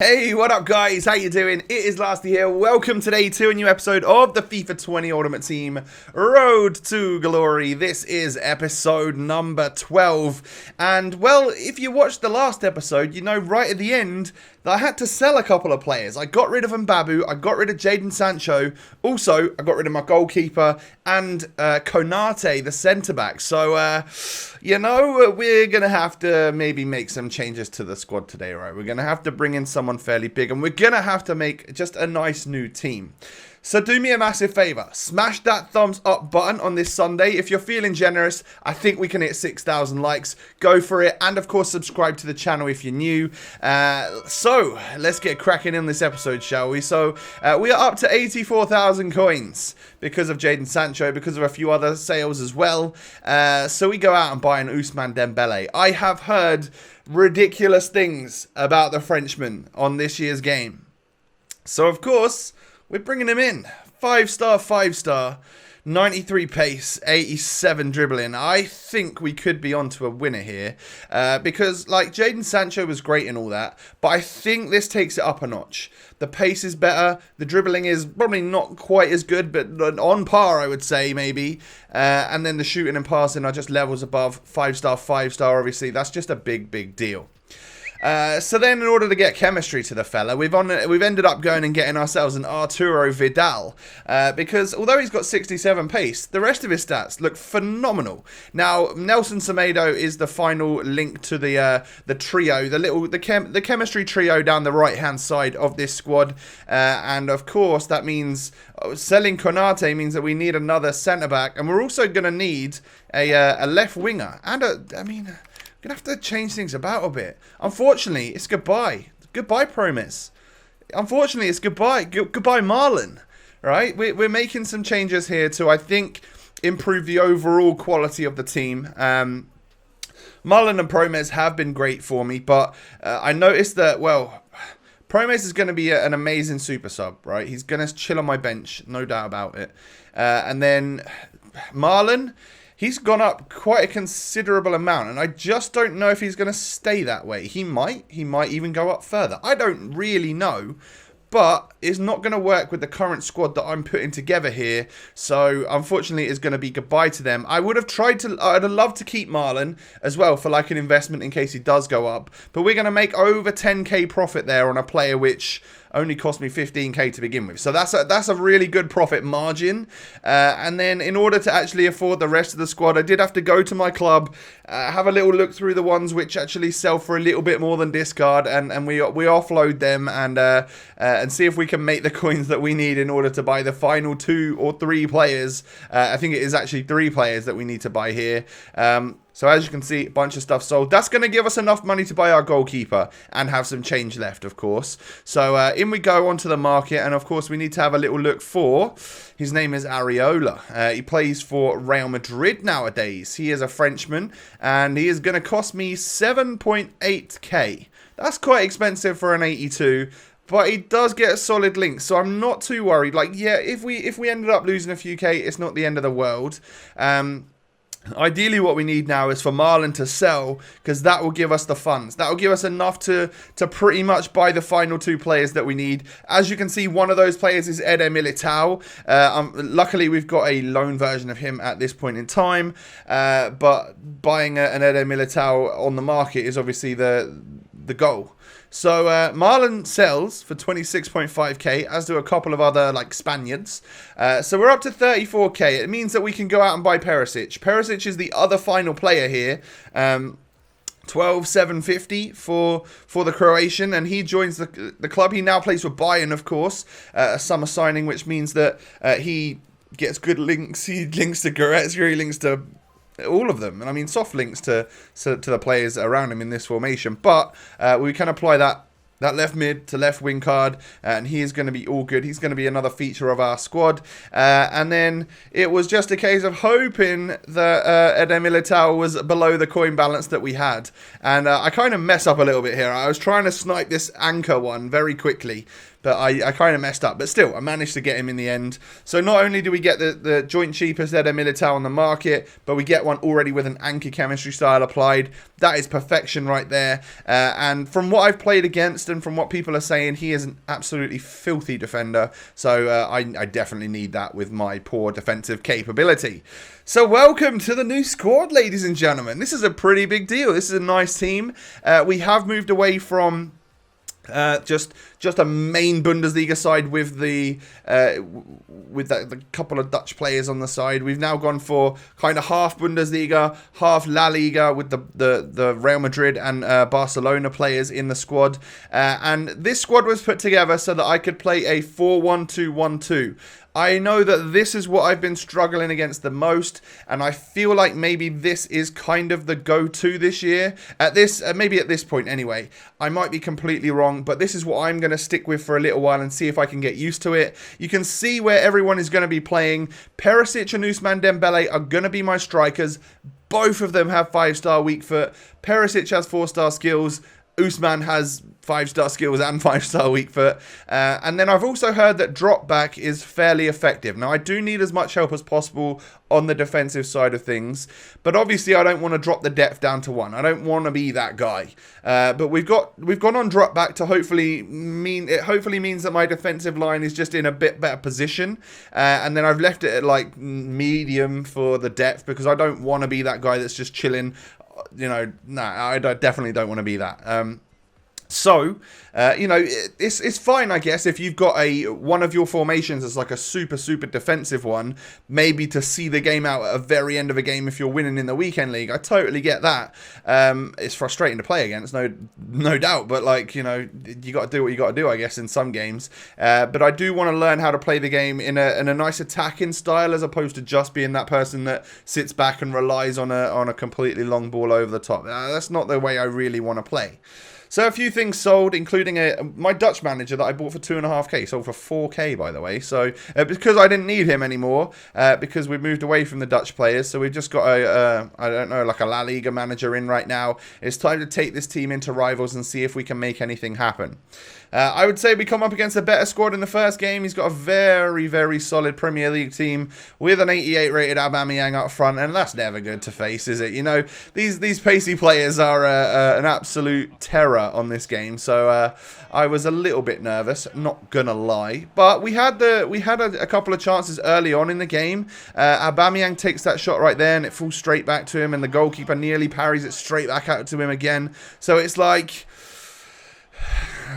Hey, what up guys? How you doing? It is Lasty here. Welcome today to a new episode of the FIFA 20 Ultimate Team Road to Glory. This is episode number 12. And well, if you watched the last episode, you know right at the end that I had to sell a couple of players. I got rid of Mbabu, I got rid of Jadon Sancho. Also, I got rid of my goalkeeper and Konate, the centre-back. So, you know, we're going to have to maybe make some changes to the squad today, right? We're going to have to bring in someone fairly big, and we're going to have to make just a nice new team. So do me a massive favour, smash that thumbs up button on this Sunday. If you're feeling generous, I think we can hit 6,000 likes. Go for it, and of course subscribe to the channel if you're new. So let's get cracking in this episode, shall we? So we are up to 84,000 coins because of Jadon Sancho, because of a few other sales as well. So we go out and buy an Ousmane Dembele. I have heard ridiculous things about the Frenchman on this year's game. So of course, we're bringing him in. 5-star, 93 pace, 87 dribbling. I think we could be onto a winner here. Because, like, Jadon Sancho was great and all that. But I think this takes it up a notch. The pace is better. The dribbling is probably not quite as good, but on par, I would say, maybe. And then the shooting and passing are just levels above. 5-star, obviously. That's just a big deal. So then, in order to get chemistry to the fella, we've ended up going and getting ourselves an Arturo Vidal, because although he's got 67 pace, the rest of his stats look phenomenal. Now, Nelson Semedo is the final link to the trio, the chemistry trio down the right hand side of this squad, and of course that means selling Konate means that we need another centre back, and we're also going to need a left winger and gonna have to change things about a bit. Unfortunately, it's goodbye. Goodbye, Promise. Unfortunately, it's goodbye. Goodbye, Marlon. Right? We're making some changes here to, I think, improve the overall quality of the team. Marlon and Promes have been great for me, but I noticed that, well, Promes is going to be an amazing super sub, right? He's going to chill on my bench, no doubt about it. And then Marlon, he's gone up quite a considerable amount, and I just don't know if he's going to stay that way. He might even go up further. I don't really know, but it's not going to work with the current squad that I'm putting together here. So, unfortunately, it's going to be goodbye to them. I'd have loved to keep Marlon as well for like an investment in case he does go up. But we're going to make over 10k profit there on a player which only cost me 15k to begin with. So that's a really good profit margin. And then in order to actually afford the rest of the squad, I did have to go to my club, have a little look through the ones which actually sell for a little bit more than discard, and we offload them and see if we can make the coins that we need in order to buy the final 2 or 3 players. I think it is actually 3 players that we need to buy here. So as you can see, a bunch of stuff sold. That's going to give us enough money to buy our goalkeeper and have some change left, of course. So in we go onto the market, and of course we need to have a little look for, his name is Areola. He plays for Real Madrid nowadays. He is a Frenchman, and he is going to cost me 7.8k. That's quite expensive for an 82. But he does get a solid link, so I'm not too worried. Like, yeah, if we ended up losing a few K, it's not the end of the world. Ideally, what we need now is for Marlon to sell, because that will give us the funds. That will give us enough to pretty much buy the final 2 players that we need. As you can see, one of those players is Eder Militao. Luckily, we've got a loan version of him at this point in time. But buying an Eder Militao on the market is obviously the goal. So Marlon sells for 26.5k, as do a couple of other like Spaniards. So we're up to 34k. It means that we can go out and buy Perisic. Perisic is the other final player here. 12,750 for the Croatian, and he joins the club. He now plays for Bayern, of course, a summer signing, which means that he gets good links. He links to Goretzka, he links to all of them, and I mean soft links to the players around him in this formation, but we can apply that left mid to left wing card, and he is going to be all good. He's going to be another feature of our squad, and then it was just a case of hoping that Eder Militao was below the coin balance that we had, and I kind of mess up a little bit here. I was trying to snipe this anchor one very quickly, but I kind of messed up. But still, I managed to get him in the end. So not only do we get the joint cheapest Eder Militao on the market, but we get one already with an anchor chemistry style applied. That is perfection right there. And from what I've played against and from what people are saying, he is an absolutely filthy defender. So I definitely need that with my poor defensive capability. So welcome to the new squad, ladies and gentlemen. This is a pretty big deal. This is a nice team. We have moved away from just a main Bundesliga side with the couple of Dutch players on the side. We've now gone for kind of half Bundesliga, half La Liga with the Real Madrid and Barcelona players in the squad. And this squad was put together so that I could play a 4-1-2-1-2. I know that this is what I've been struggling against the most, and I feel like maybe this is kind of the go-to this year. Maybe at this point anyway. I might be completely wrong, but this is what I'm going to stick with for a little while and see if I can get used to it. You can see where everyone is going to be playing. Perisic and Ousmane Dembele are going to be my strikers. Both of them have 5-star weak foot. Perisic has 4-star skills. Ousmane has 5-star skills and 5-star weak foot. And then I've also heard that drop back is fairly effective. Now, I do need as much help as possible on the defensive side of things. But obviously, I don't want to drop the depth down to 1. I don't want to be that guy. But we've gone on drop back to hopefully means that my defensive line is just in a bit better position. And then I've left it at like medium for the depth because I don't want to be that guy that's just chilling. I definitely don't want to be that. It's fine, I guess, if you've got one of your formations as like a super defensive one, maybe to see the game out at the very end of a game if you're winning in the weekend league. I totally get that. It's frustrating to play against, no doubt, but you got to do what you got to do, I guess, in some games. But I do want to learn how to play the game in a nice attacking style as opposed to just being that person that sits back and relies on a completely long ball over the top. That's not the way I really want to play. So a few things sold, including my Dutch manager that I bought for 2.5k, sold for 4k, by the way. So because I didn't need him anymore, because we've moved away from the Dutch players, so we've just got like a La Liga manager in right now. It's time to take this team into rivals and see if we can make anything happen. I would say we come up against a better squad in the first game. He's got a very, very solid Premier League team with an 88 rated Aubameyang up front, and that's never good to face, is it? These pacey players are an absolute terror on this game, so I was a little bit nervous, not gonna lie. But we had a couple of chances early on in the game. Aubameyang takes that shot right there, and it falls straight back to him, and the goalkeeper nearly parries it straight back out to him again. So it's like,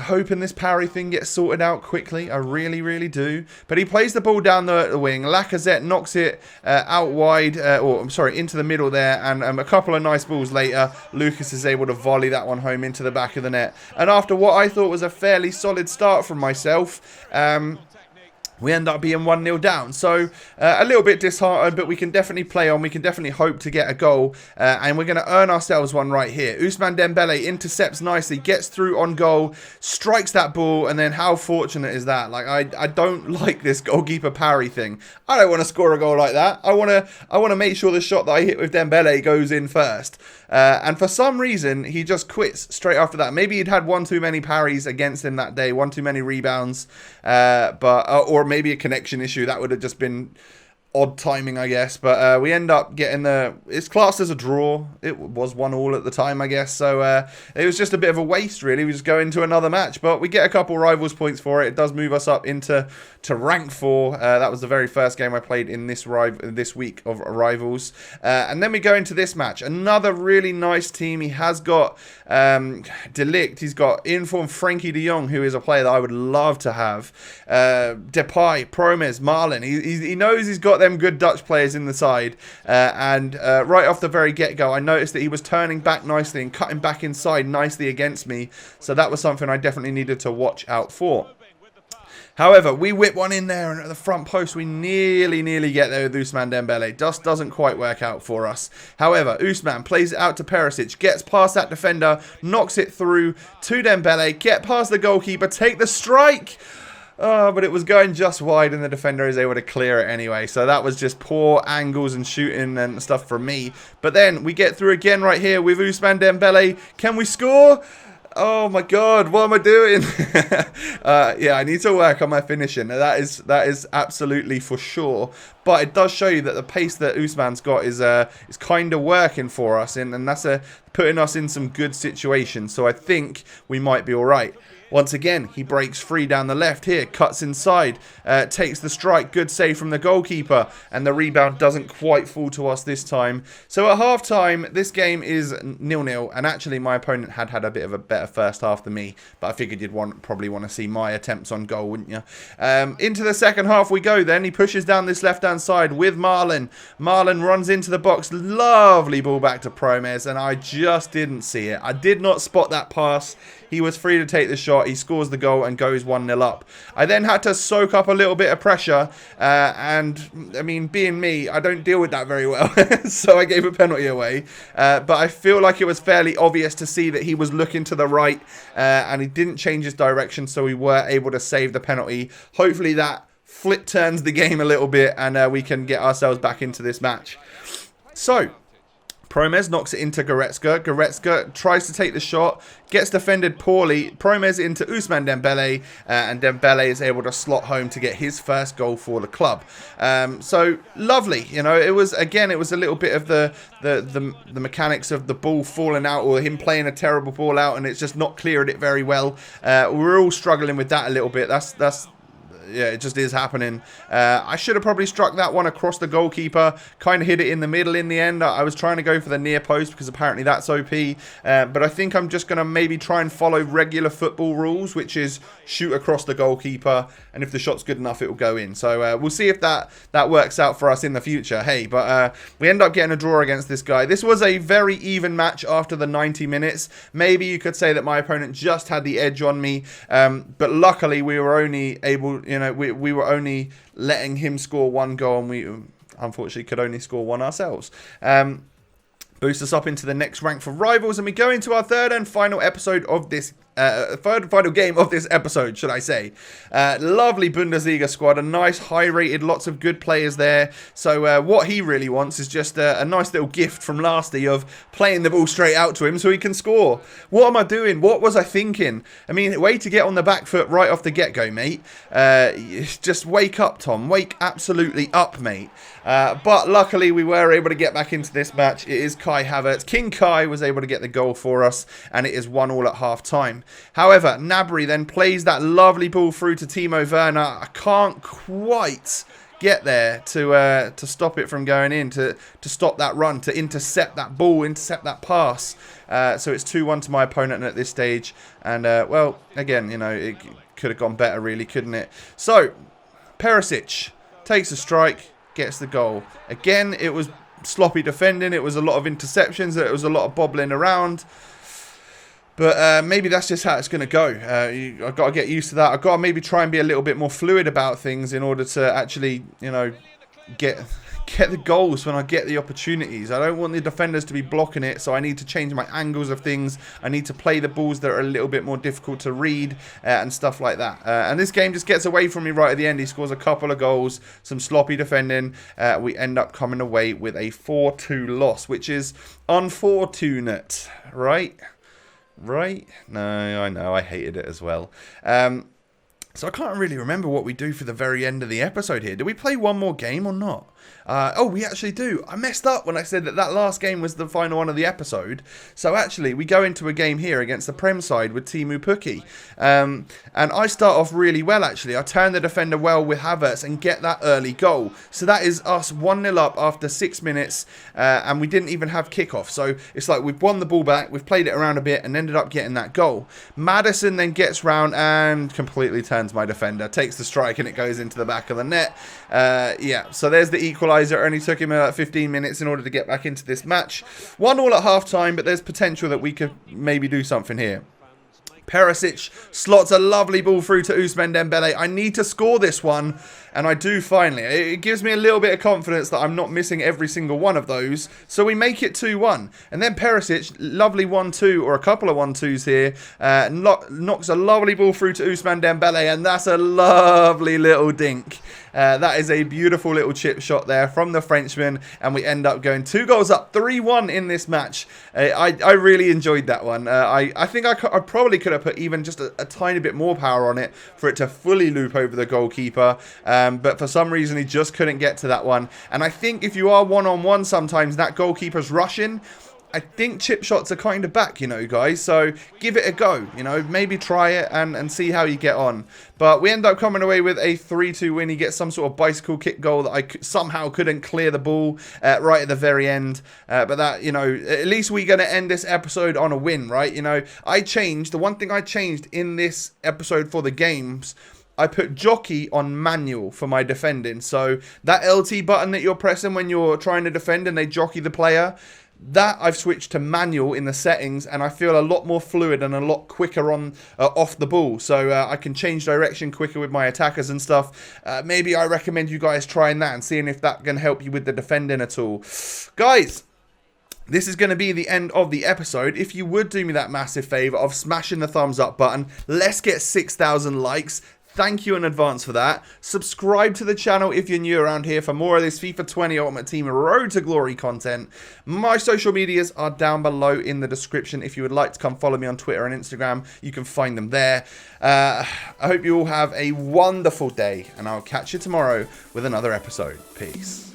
hoping this parry thing gets sorted out quickly. I really, really do. But he plays the ball down the wing. Lacazette knocks it out wide, into the middle there. And a couple of nice balls later, Lucas is able to volley that one home into the back of the net. And after what I thought was a fairly solid start from myself, we end up being 1-0 down. So a little bit disheartened, but we can definitely play on. We can definitely hope to get a goal. And we're going to earn ourselves one right here. Ousmane Dembele intercepts nicely, gets through on goal, strikes that ball. And then how fortunate is that? Like, I don't like this goalkeeper parry thing. I don't want to score a goal like that. I want to make sure the shot that I hit with Dembele goes in first. And for some reason, he just quits straight after that. Maybe he'd had one too many parries against him that day, one too many rebounds, or maybe a connection issue. That would have just been odd timing, I guess. But we end up getting it's classed as a draw. It was 1-1 at the time, I guess. So it was just a bit of a waste, really. We just go into another match. But we get a couple rivals points for it. It does move us up into rank 4. That was the very first game I played in this week of rivals. And then we go into this match. Another really nice team. He has got De Ligt. He's got in-form Frankie de Jong, who is a player that I would love to have. Depay, Promes, Marlon. He knows he's got them good Dutch players in the side, and right off the very get-go I noticed that he was turning back nicely and cutting back inside nicely against me, so that was something I definitely needed to watch out for. However, we whip one in there, and at the front post, we nearly get there with Ousmane Dembele. Just doesn't quite work out for us. However, Ousmane plays it out to Perisic, gets past that defender, knocks it through to Dembele, get past the goalkeeper, take the strike. Oh, but it was going just wide and the defender is able to clear it anyway. So that was just poor angles and shooting and stuff from me. But then we get through again right here with Ousmane Dembele. Can we score? Oh my God, what am I doing? Yeah, I need to work on my finishing. That is absolutely for sure. But it does show you that the pace that Ousmane's got is kind of working for us, and that's putting us in some good situations. So I think we might be all right. Once again, he breaks free down the left here, cuts inside, takes the strike, good save from the goalkeeper, and the rebound doesn't quite fall to us this time. So at half-time, this game is 0-0, and actually my opponent had a bit of a better first half than me, but I figured you'd probably want to see my attempts on goal, wouldn't you? Into the second half we go then. He pushes down this left-hand side with Marlon. Marlon runs into the box, lovely ball back to Promes, and I just didn't see it. I did not spot that pass. He was free to take the shot. He scores the goal and goes 1-0 up. I then had to soak up a little bit of pressure. And, I mean, being me, I don't deal with that very well. So I gave a penalty away. But I feel like it was fairly obvious to see that he was looking to the right. And he didn't change his direction. So we were able to save the penalty. Hopefully that flip turns the game a little bit. And we can get ourselves back into this match. So Promes knocks it into Goretzka. Goretzka tries to take the shot, gets defended poorly. Promes into Ousmane Dembele, and Dembele is able to slot home to get his first goal for the club. So lovely, you know. It was a little bit of the mechanics of the ball falling out, or him playing a terrible ball out, and it's just not cleared it very well. We're all struggling with that a little bit. Yeah, it just is happening. I should have probably struck that one across the goalkeeper. Kind of hit it in the middle in the end. I was trying to go for the near post because apparently that's OP. But I think I'm just going to maybe try and follow regular football rules, which is shoot across the goalkeeper. And if the shot's good enough, it will go in. So we'll see if that works out for us in the future. Hey, but we end up getting a draw against this guy. This was a very even match after the 90 minutes. Maybe you could say that my opponent just had the edge on me. But luckily, we were only able, we were only letting him score one goal, and we unfortunately could only score one ourselves. Boost us up into the next rank for rivals, and we go into our third and final episode of this final game of this episode, should I say. Lovely Bundesliga squad, a nice high-rated, lots of good players there. So what he really wants is just a nice little gift from Lasty of playing the ball straight out to him so he can score. What am I doing? What was I thinking? I mean, way to get on the back foot right off the get-go, mate. Just wake up, Tom. Wake absolutely up, mate. But luckily, we were able to get back into this match. It is Kai Havertz. King Kai was able to get the goal for us, and it is 1-1 at half-time. However, Gnabry then plays that lovely ball through to Timo Werner. I can't quite get there to stop it from going in, to stop that run, to intercept that ball, intercept that pass. So it's 2-1 to my opponent at this stage. And, well, again, it could have gone better, really, couldn't it? So, Perisic takes a strike, gets the goal. Again, it was sloppy defending. It was a lot of interceptions. It was a lot of bobbling around. But maybe that's just how it's going to go. I've got to get used to that. I've got to maybe try and be a little bit more fluid about things in order to actually, get the goals when I get the opportunities. I don't want the defenders to be blocking it, so I need to change my angles of things. I need to play the balls that are a little bit more difficult to read and stuff like that. And this game just gets away from me right at the end. He scores a couple of goals, some sloppy defending. We end up coming away with a 4-2 loss, which is unfortunate, right? Right? No, I know. I hated it as well. So I can't really remember what we do for the very end of the episode here. Do we play one more game or not? Oh, we actually do. I messed up when I said that last game was the final one of the episode. So actually, we go into a game here against the Prem side with Teemu Pukki. And I start off really well, actually. I turn the defender well with Havertz and get that early goal. So that is us 1-0 up after 6 minutes. And we didn't even have kickoff. So it's like we've won the ball back. We've played it around a bit and ended up getting that goal. Maddison then gets round and completely turns my defender. Takes the strike and it goes into the back of the net. Yeah, so there's the equaliser. It only took him 15 minutes in order to get back into this match. 1-1 at half-time, but there's potential that we could maybe do something here. Perisic slots a lovely ball through to Ousmane Dembele. I need to score this one, and I do finally. It gives me a little bit of confidence that I'm not missing every single one of those. So we make it 2-1. And then Perisic, lovely 1-2, or a couple of 1-2s here, knocks a lovely ball through to Ousmane Dembele, and that's a lovely little dink. That is a beautiful little chip shot there from the Frenchman, and we end up going 2 goals up, 3-1 in this match. I really enjoyed that one. I think I probably could have put even just a tiny bit more power on it for it to fully loop over the goalkeeper, but for some reason he just couldn't get to that one. And I think if you are one-on-one sometimes, that goalkeeper's rushing, I think chip shots are kind of back, you know, guys. So give it a go, you know, maybe try it and see how you get on. But we end up coming away with a 3-2 win. He gets some sort of bicycle kick goal that I somehow couldn't clear the ball right at the very end. But that, you know, at least we're going to end this episode on a win, right? You know, the one thing I changed in this episode for the games, I put jockey on manual for my defending. So that LT button that you're pressing when you're trying to defend and they jockey the player, that I've switched to manual in the settings, and I feel a lot more fluid and a lot quicker on off the ball. So I can change direction quicker with my attackers and stuff. Maybe I recommend you guys trying that and seeing if that can help you with the defending at all. Guys, this is going to be the end of the episode. If you would do me that massive favour of smashing the thumbs up button, let's get 6,000 likes. Thank you in advance for that. Subscribe to the channel if you're new around here for more of this FIFA 20 Ultimate Team Road to Glory content. My social medias are down below in the description. If you would like to come follow me on Twitter and Instagram, you can find them there. I hope you all have a wonderful day, and I'll catch you tomorrow with another episode. Peace.